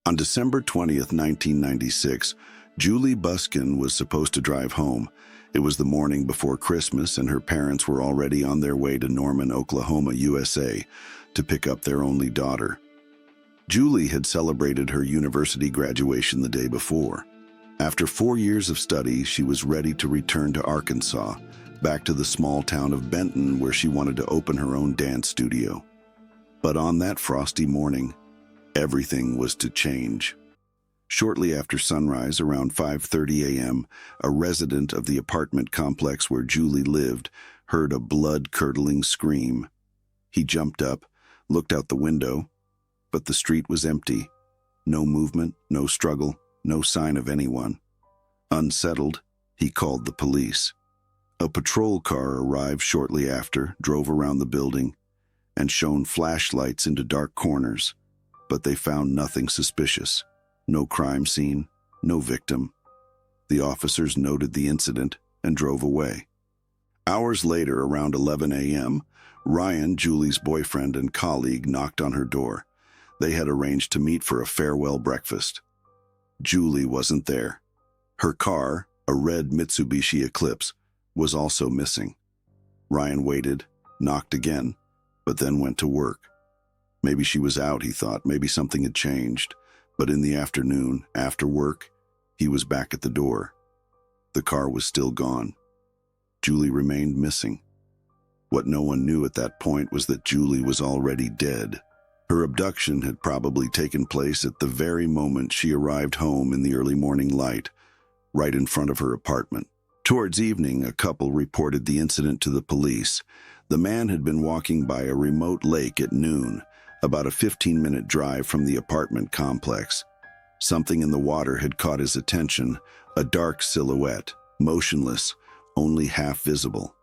On December 20th, 1996, Julie Buskin was supposed to drive home. It was the morning before Christmas, and her parents were already on their way to Norman, Oklahoma, USA, to pick up their only daughter. Julie had celebrated her university graduation the day before. After 4 years of study, she was ready to return to Arkansas, back to the small town of Benton, where she wanted to open her own dance studio. But on that frosty morning, everything was to change. Shortly after sunrise, around 5:30 a.m., a resident of the apartment complex where Julie lived heard a blood-curdling scream. He jumped up, looked out the window, but the street was empty. No movement, no struggle, no sign of anyone. Unsettled, he called the police. A patrol car arrived shortly after, drove around the building, and shone flashlights into dark corners, but they found nothing suspicious. No crime scene, no victim. The officers noted the incident and drove away. Hours later, around 11 a.m., Ryan, Julie's boyfriend and colleague, knocked on her door. They had arranged to meet for a farewell breakfast. Julie wasn't there. Her car, a red Mitsubishi Eclipse, was also missing. Ryan waited, knocked again, but then went to work. Maybe she was out, he thought. Maybe something had changed. But in the afternoon, after work, he was back at the door. The car was still gone. Julie remained missing. What no one knew at that point was that Julie was already dead. Her abduction had probably taken place at the very moment she arrived home in the early morning light, right in front of her apartment. Towards evening, a couple reported the incident to the police. The man had been walking by a remote lake at noon, about a 15-minute drive from the apartment complex. Something in the water had caught his attention, a dark silhouette, motionless, only half visible.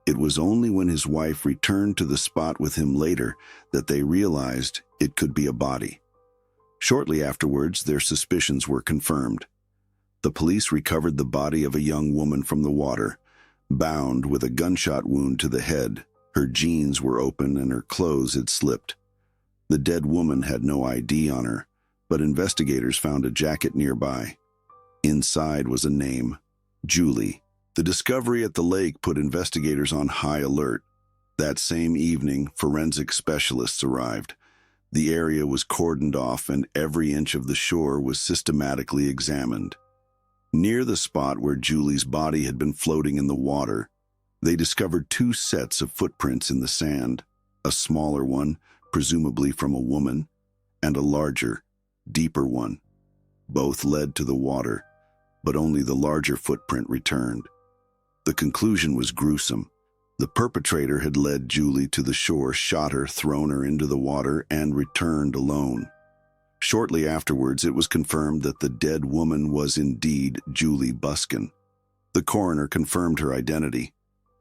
It was only when his wife returned to the spot with him later that they realized it could be a body. Shortly afterwards, their suspicions were confirmed. The police recovered the body of a young woman from the water, bound with a gunshot wound to the head. Her jeans were open and her clothes had slipped. The dead woman had no ID on her, but investigators found a jacket nearby. Inside was a name, Julie. The discovery at the lake put investigators on high alert. That same evening, forensic specialists arrived. The area was cordoned off and every inch of the shore was systematically examined. Near the spot where Julie's body had been floating in the water, they discovered 2 sets of footprints in the sand, a smaller one, presumably from a woman, and a larger, deeper one. Both led to the water, but only the larger footprint returned. The conclusion was gruesome. The perpetrator had led Julie to the shore, shot her, thrown her into the water, and returned alone. Shortly afterwards, it was confirmed that the dead woman was indeed Julie Buskin. The coroner confirmed her identity.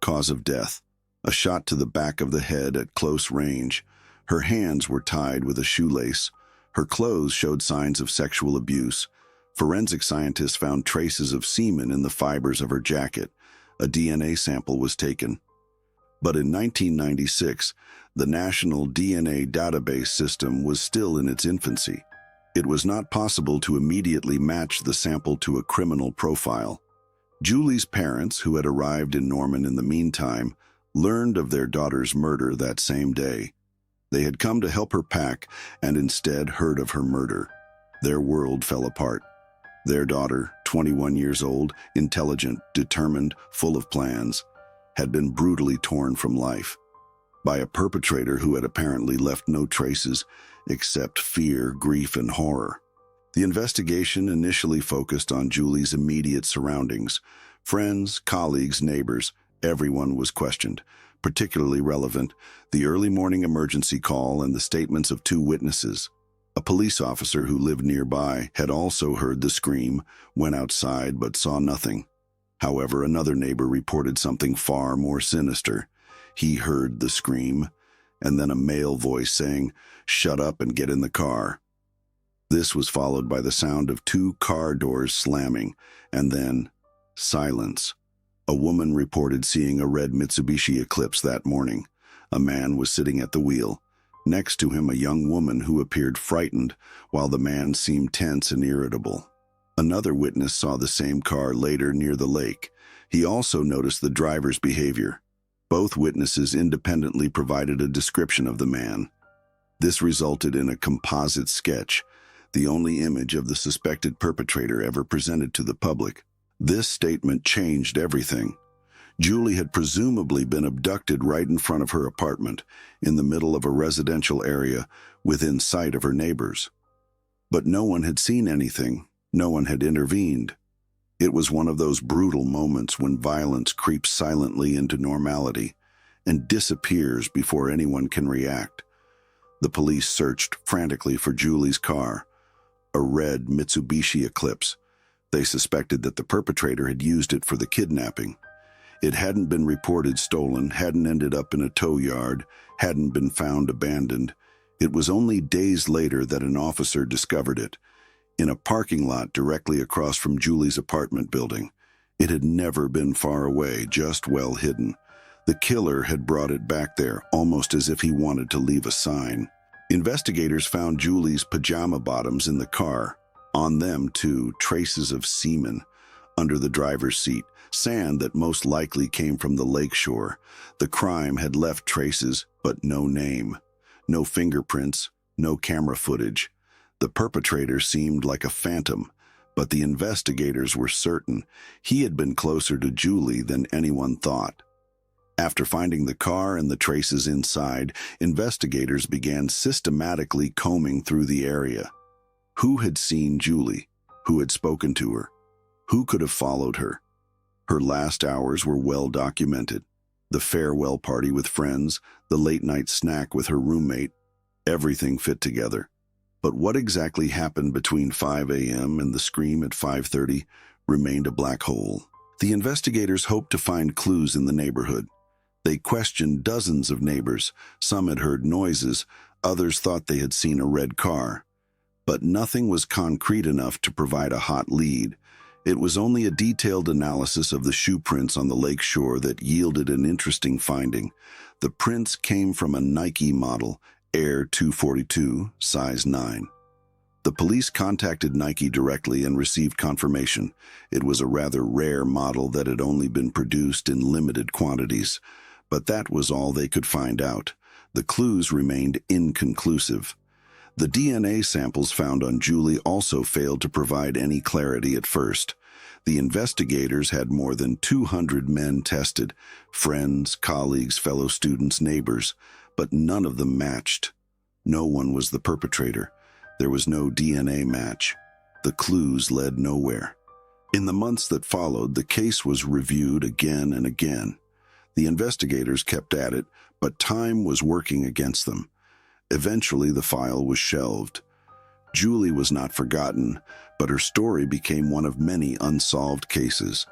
Cause of death: a shot to the back of the head at close range. Her hands were tied with a shoelace. Her clothes showed signs of sexual abuse. Forensic scientists found traces of semen in the fibers of her jacket. A DNA sample was taken. But in 1996, the National DNA Database System was still in its infancy. It was not possible to immediately match the sample to a criminal profile. Julie's parents, who had arrived in Norman in the meantime, learned of their daughter's murder that same day. They had come to help her pack and instead heard of her murder. Their world fell apart. Their daughter, 21 years old, intelligent, determined, full of plans, had been brutally torn from life by a perpetrator who had apparently left no traces except fear, grief, and horror. The investigation initially focused on Julie's immediate surroundings. Friends, colleagues, neighbors, everyone was questioned. Particularly relevant, the early morning emergency call and the statements of 2 witnesses. A police officer who lived nearby had also heard the scream, went outside but saw nothing. However, another neighbor reported something far more sinister. He heard the scream, and then a male voice saying, "Shut up and get in the car." This was followed by the sound of 2 car doors slamming, and then silence. A woman reported seeing a red Mitsubishi Eclipse that morning. A man was sitting at the wheel. Next to him, a young woman who appeared frightened, while the man seemed tense and irritable. Another witness saw the same car later near the lake. He also noticed the driver's behavior. Both witnesses independently provided a description of the man. This resulted in a composite sketch, the only image of the suspected perpetrator ever presented to the public. This statement changed everything. Julie had presumably been abducted right in front of her apartment, in the middle of a residential area, within sight of her neighbors. But no one had seen anything. No one had intervened. It was one of those brutal moments when violence creeps silently into normality and disappears before anyone can react. The police searched frantically for Julie's car, a red Mitsubishi Eclipse. They suspected that the perpetrator had used it for the kidnapping. It hadn't been reported stolen, hadn't ended up in a tow yard, hadn't been found abandoned. It was only days later that an officer discovered it, in a parking lot directly across from Julie's apartment building. It had never been far away, just well hidden. The killer had brought it back there, almost as if he wanted to leave a sign. Investigators found Julie's pajama bottoms in the car. On them, too, traces of semen under the driver's seat, sand that most likely came from the lake shore. The crime had left traces, but no name. No fingerprints, no camera footage. The perpetrator seemed like a phantom, but the investigators were certain he had been closer to Julie than anyone thought. After finding the car and the traces inside, investigators began systematically combing through the area. Who had seen Julie? Who had spoken to her? Who could have followed her? Her last hours were well documented. The farewell party with friends, the late-night snack with her roommate, everything fit together. But what exactly happened between 5 a.m. and the scream at 5:30 remained a black hole. The investigators hoped to find clues in the neighborhood. They questioned dozens of neighbors. Some had heard noises, others thought they had seen a red car. But nothing was concrete enough to provide a hot lead. It was only a detailed analysis of the shoe prints on the lake shore that yielded an interesting finding. The prints came from a Nike model, Air 242, size 9. The police contacted Nike directly and received confirmation. It was a rather rare model that had only been produced in limited quantities. But that was all they could find out. The clues remained inconclusive. The DNA samples found on Julie also failed to provide any clarity at first. The investigators had more than 200 men tested, friends, colleagues, fellow students, neighbors, but none of them matched. No one was the perpetrator. There was no DNA match. The clues led nowhere. In the months that followed, the case was reviewed again and again. The investigators kept at it, but time was working against them. Eventually, the file was shelved. Julie was not forgotten, but her story became one of many unsolved cases.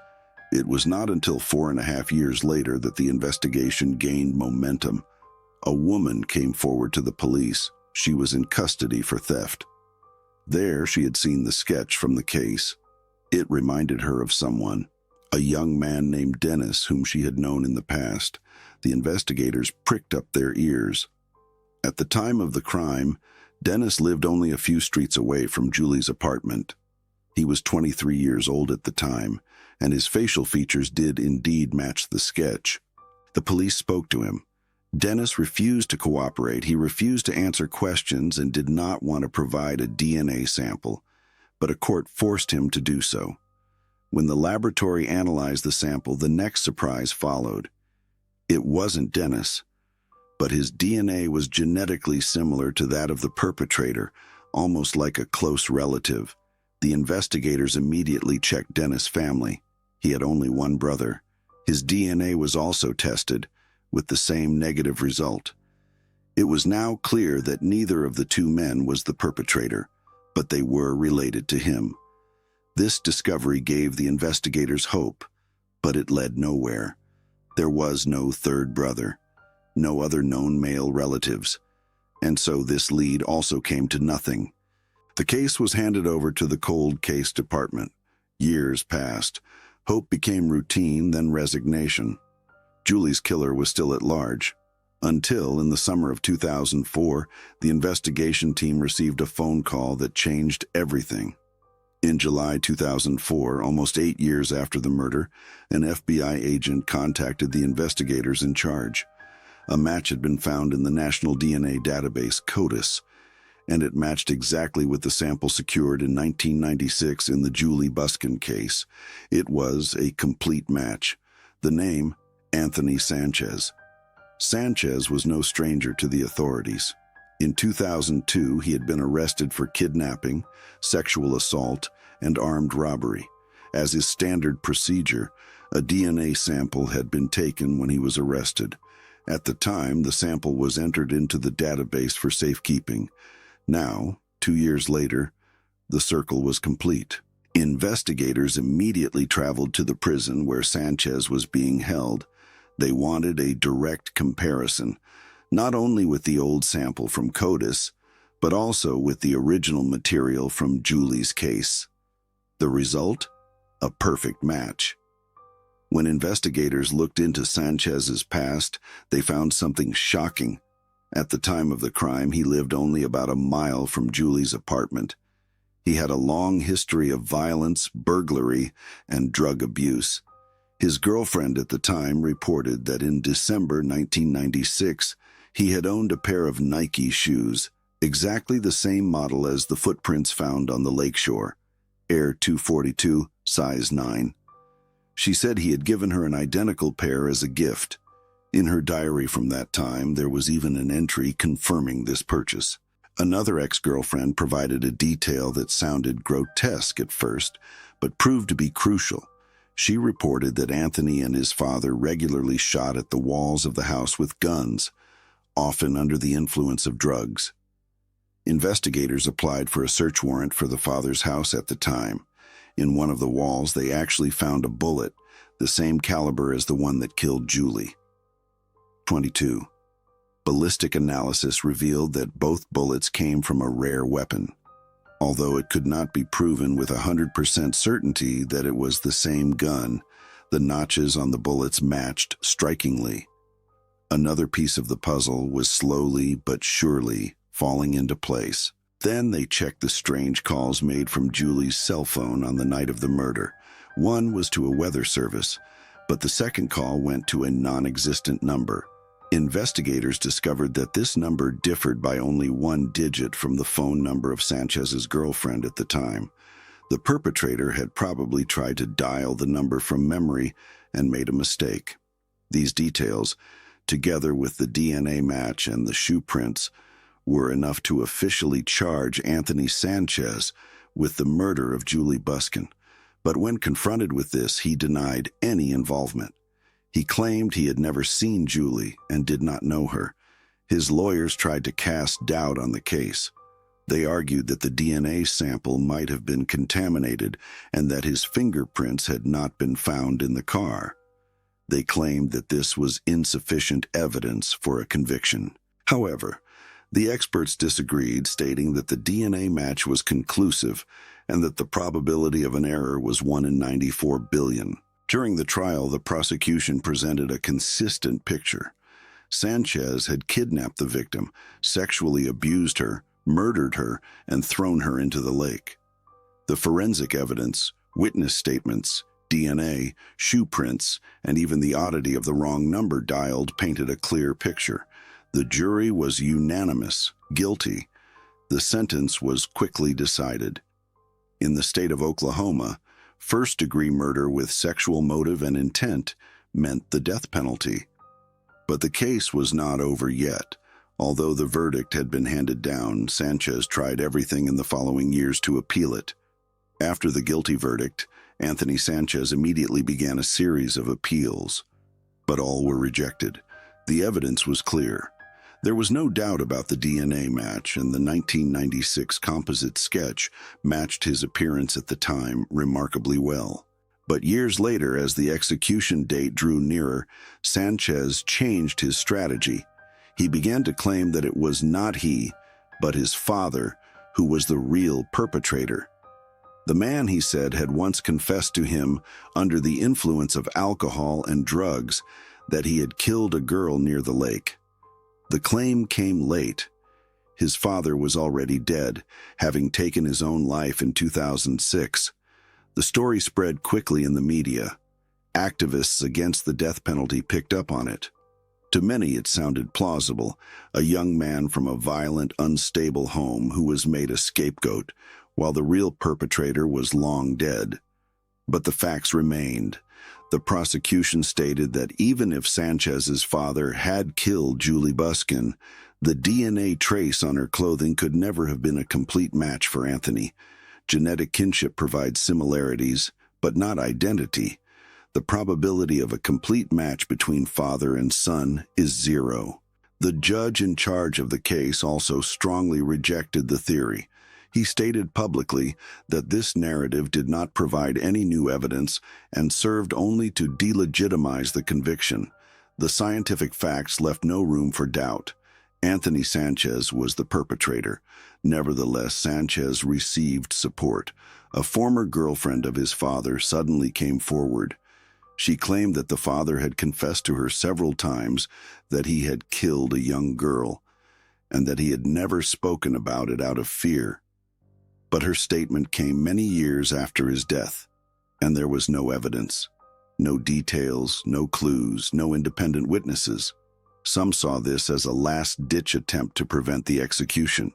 It was not until 4.5 years later that the investigation gained momentum. A woman came forward to the police. She was in custody for theft. There, she had seen the sketch from the case. It reminded her of someone, a young man named Dennis, whom she had known in the past. The investigators pricked up their ears. At the time of the crime, Dennis lived only a few streets away from Julie's apartment. He was 23 years old at the time, and his facial features did indeed match the sketch. The police spoke to him. Dennis refused to cooperate. He refused to answer questions and did not want to provide a DNA sample, but a court forced him to do so. When the laboratory analyzed the sample, the next surprise followed. It wasn't Dennis, but his DNA was genetically similar to that of the perpetrator, almost like a close relative. The investigators immediately checked Dennis' family. He had only one brother. His DNA was also tested, with the same negative result. It was now clear that neither of the two men was the perpetrator, but they were related to him. This discovery gave the investigators hope, but it led nowhere. There was no third brother, no other known male relatives, and so this lead also came to nothing. The case was handed over to the cold case department. Years passed. Hope became routine, then resignation. Julie's killer was still at large. Until, in the summer of 2004, the investigation team received a phone call that changed everything. In July 2004, almost 8 years after the murder, an FBI agent contacted the investigators in charge. A match had been found in the national DNA database, HORRIFIED, and it matched exactly with the sample secured in 1996 in the Julie Buskin case. It was a complete match. The name, Anthony Sanchez. Sanchez was no stranger to the authorities. In 2002, he had been arrested for kidnapping, sexual assault, and armed robbery. As is standard procedure, a DNA sample had been taken when he was arrested. At the time, the sample was entered into the database for safekeeping. Now, 2 years later, the circle was complete. Investigators immediately traveled to the prison where Sanchez was being held. They wanted a direct comparison, not only with the old sample from CODIS, but also with the original material from Julie's case. The result? A perfect match. When investigators looked into Sanchez's past, they found something shocking. At the time of the crime, he lived only about a mile from Julie's apartment. He had a long history of violence, burglary, and drug abuse. His girlfriend at the time reported that in December 1996, he had owned a pair of Nike shoes, exactly the same model as the footprints found on the lakeshore, Air 242, size 9. She said he had given her an identical pair as a gift. In her diary from that time, there was even an entry confirming this purchase. Another ex-girlfriend provided a detail that sounded grotesque at first, but proved to be crucial. She reported that Anthony and his father regularly shot at the walls of the house with guns, often under the influence of drugs. Investigators applied for a search warrant for the father's house at the time. In one of the walls, they actually found a bullet, the same caliber as the one that killed Julie. 22. Ballistic analysis revealed that both bullets came from a rare weapon, although it could not be proven with 100% certainty that it was the same gun. The notches on the bullets matched strikingly. Another piece of the puzzle was slowly but surely falling into place. Then they checked the strange calls made from Julie's cell phone on the night of the murder. One was to a weather service, but the second call went to a non-existent number. Investigators discovered that this number differed by only 1 digit from the phone number of Sanchez's girlfriend at the time. The perpetrator had probably tried to dial the number from memory and made a mistake. These details, together with the DNA match and the shoe prints, were enough to officially charge Anthony Sanchez with the murder of Julie Buskin. But when confronted with this, he denied any involvement. He claimed he had never seen Julie and did not know her. His lawyers tried to cast doubt on the case. They argued that the DNA sample might have been contaminated and that his fingerprints had not been found in the car. They claimed that this was insufficient evidence for a conviction. However, the experts disagreed, stating that the DNA match was conclusive and that the probability of an error was 1 in 94 billion. During the trial, the prosecution presented a consistent picture. Sanchez had kidnapped the victim, sexually abused her, murdered her, and thrown her into the lake. The forensic evidence, witness statements, DNA, shoe prints, and even the oddity of the wrong number dialed painted a clear picture. The jury was unanimous, guilty. The sentence was quickly decided. In the state of Oklahoma, first-degree murder with sexual motive and intent meant the death penalty. But the case was not over yet. Although the verdict had been handed down, Sanchez tried everything in the following years to appeal it. After the guilty verdict, Anthony Sanchez immediately began a series of appeals. But all were rejected. The evidence was clear. There was no doubt about the DNA match, and the 1996 composite sketch matched his appearance at the time remarkably well. But years later, as the execution date drew nearer, Sanchez changed his strategy. He began to claim that it was not he, but his father, who was the real perpetrator. The man, he said, had once confessed to him, under the influence of alcohol and drugs, that he had killed a girl near the lake. The claim came late. His father was already dead, having taken his own life in 2006. The story spread quickly in the media. Activists against the death penalty picked up on it. To many, it sounded plausible, a young man from a violent, unstable home who was made a scapegoat, while the real perpetrator was long dead. But the facts remained. The prosecution stated that even if Sanchez's father had killed Julie Buskin, the DNA trace on her clothing could never have been a complete match for Anthony. Genetic kinship provides similarities, but not identity. The probability of a complete match between father and son is 0. The judge in charge of the case also strongly rejected the theory. He stated publicly that this narrative did not provide any new evidence and served only to delegitimize the conviction. The scientific facts left no room for doubt. Anthony Sanchez was the perpetrator. Nevertheless, Sanchez received support. A former girlfriend of his father suddenly came forward. She claimed that the father had confessed to her several times that he had killed a young girl, and that he had never spoken about it out of fear. But her statement came many years after his death, and there was no evidence. No details, no clues, no independent witnesses. Some saw this as a last-ditch attempt to prevent the execution.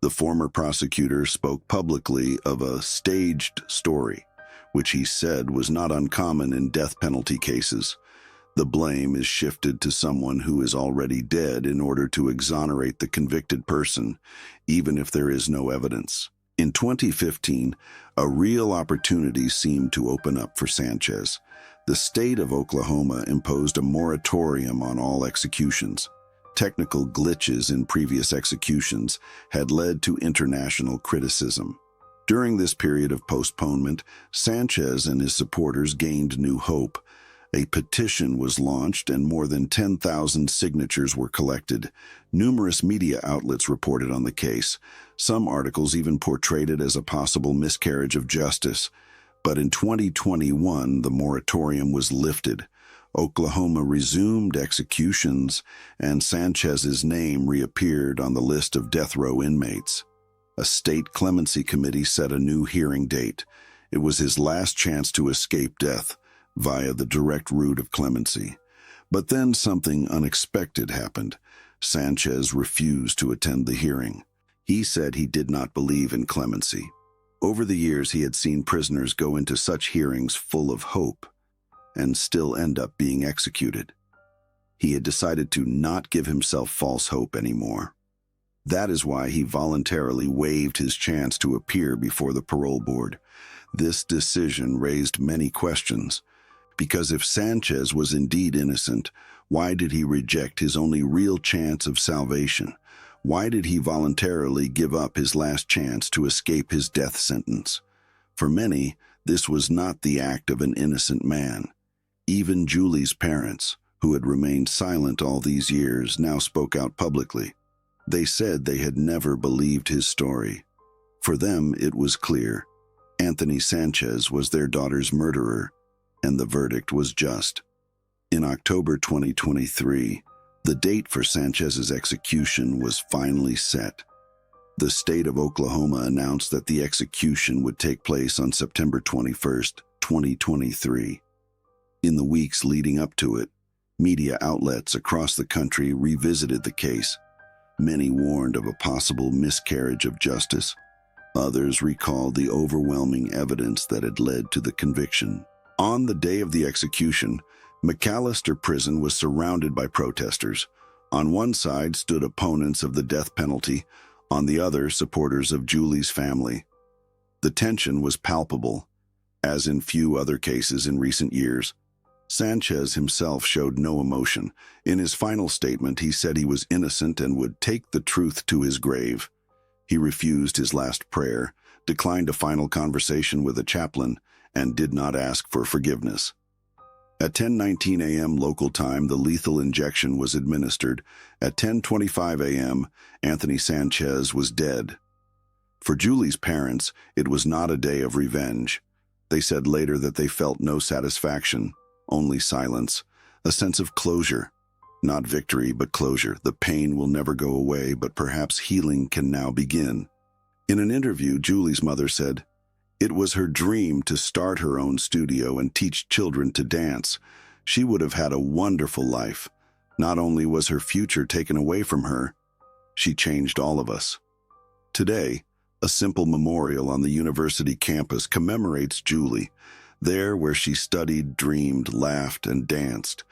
The former prosecutor spoke publicly of a staged story, which he said was not uncommon in death penalty cases. The blame is shifted to someone who is already dead in order to exonerate the convicted person, even if there is no evidence. In 2015, a real opportunity seemed to open up for Sanchez. The state of Oklahoma imposed a moratorium on all executions. Technical glitches in previous executions had led to international criticism. During this period of postponement, Sanchez and his supporters gained new hope. A petition was launched and more than 10,000 signatures were collected. Numerous media outlets reported on the case. Some articles even portrayed it as a possible miscarriage of justice. But in 2021, the moratorium was lifted. Oklahoma resumed executions, and Sanchez's name reappeared on the list of death row inmates. A state clemency committee set a new hearing date. It was his last chance to escape death via the direct route of clemency. But then something unexpected happened. Sanchez refused to attend the hearing. He said he did not believe in clemency. Over the years, he had seen prisoners go into such hearings full of hope and still end up being executed. He had decided to not give himself false hope anymore. That is why he voluntarily waived his chance to appear before the parole board. This decision raised many questions. Because if Sanchez was indeed innocent, why did he reject his only real chance of salvation? Why did he voluntarily give up his last chance to escape his death sentence? For many, this was not the act of an innocent man. Even Julie's parents, who had remained silent all these years, now spoke out publicly. They said they had never believed his story. For them, it was clear. Anthony Sanchez was their daughter's murderer, and the verdict was just. In October 2023, the date for Sanchez's execution was finally set. The state of Oklahoma announced that the execution would take place on September 21st, 2023. In the weeks leading up to it, media outlets across the country revisited the case. Many warned of a possible miscarriage of justice. Others recalled the overwhelming evidence that had led to the conviction. On the day of the execution, McAllister Prison was surrounded by protesters. On one side stood opponents of the death penalty, on the other supporters of Julie's family. The tension was palpable. As in few other cases in recent years, Sanchez himself showed no emotion. In his final statement, he said he was innocent and would take the truth to his grave. He refused his last prayer, declined a final conversation with a chaplain, and did not ask for forgiveness. At 10:19 a.m. local time, the lethal injection was administered. At 10:25 a.m., Anthony Sanchez was dead. For Julie's parents, it was not a day of revenge. They said later that they felt no satisfaction, only silence, a sense of closure. Not victory, but closure. The pain will never go away, but perhaps healing can now begin. In an interview, Julie's mother said, "It was her dream to start her own studio and teach children to dance. She would have had a wonderful life. Not only was her future taken away from her, she changed all of us." Today, a simple memorial on the university campus commemorates Julie, there where she studied, dreamed, laughed, and danced.